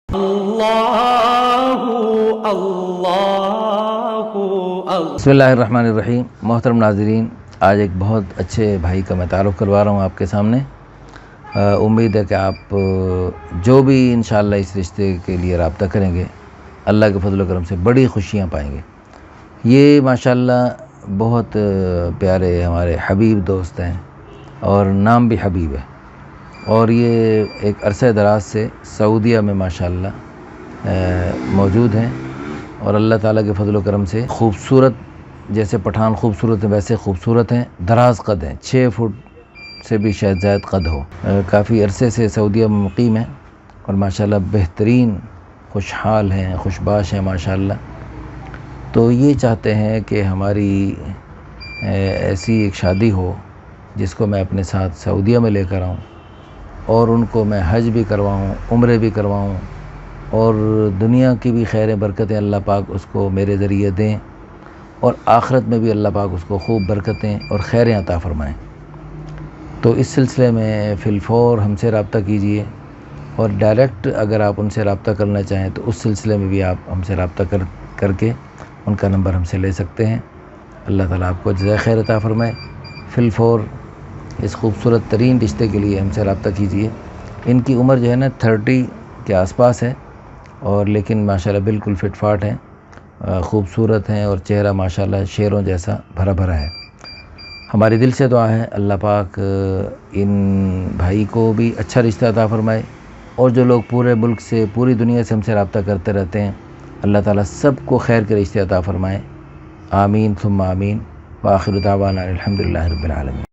बिस्मिल्लाहिर्रहमानिर्रहीम। मोहतरम नाज़रीन، आज एक बहुत अच्छे भाई का मैं तारुफ़ करवा रहा हूँ आपके सामने। उम्मीद है कि आप जो भी इंशाअल्लाह इस रिश्ते के लिए रब्ता करेंगे, अल्लाह के फजल व करम से बड़ी खुशियाँ पाएंगे। ये माशाअल्लाह बहुत प्यारे हमारे हबीब दोस्त हैं और नाम भी हबीब है, और ये एक अरसे दराज से सऊदीया में माशाअल्लाह मौजूद हैं और अल्लाह ताला के फजल व करम से खूबसूरत, जैसे पठान खूबसूरत हैं वैसे खूबसूरत हैं। दराज कद हैं, 6 फुट से भी शायद ज़्यादा कद हो। काफ़ी अरसे से सऊदीया में मुकीम हैं और माशाअल्लाह बेहतरीन खुशहाल हैं, खुशबाश हैं माशाअल्लाह। तो ये चाहते हैं कि हमारी ऐसी एक शादी हो जिसको मैं अपने साथ सऊदीया में लेकर आऊँ और उनको मैं हज भी करवाऊँ, उम्रे भी करवाऊँ, और दुनिया की भी खैर बरकतें अल्लाह पाक उसको मेरे ज़रिए दें और आखिरत में भी अल्लाह पाक उसको खूब बरकतें और खैरें अता फ़रमाएँ। तो इस सिलसिले में फ़िलफ़ौर हमसे रब्ता कीजिए, और डायरेक्ट अगर आप उनसे रब्ता करना चाहें तो उस सिलसिले में भी आप हमसे रब्ता करके उनका नंबर हमसे ले सकते हैं। अल्लाह ताला आपको जज़ाए खैर अता फ़रमाए। फ़िलफ़ौर इस खूबसूरत तरीन रिश्ते के लिए हमसे रब्ता कीजिए। इनकी उम्र जो है ना 30 के आसपास है, और लेकिन माशाल्लाह बिल्कुल फिट फाट हैं, खूबसूरत हैं, और चेहरा माशाल्लाह शेरों जैसा भरा भरा है। हमारी दिल से दुआ है अल्लाह पाक इन भाई को भी अच्छा रिश्ता अता फ़रमाए, और जो लोग पूरे मुल्क से, पूरी दुनिया से हमसे रब्ता करते रहते हैं, अल्लाह ताला सबको खैर के रिश्ते अता फ़रमाए। आमीन सुम्मा आमीन। व आखिरु दावाना अल्हम्दुलिल्लाहि रब्बिल आलमीन।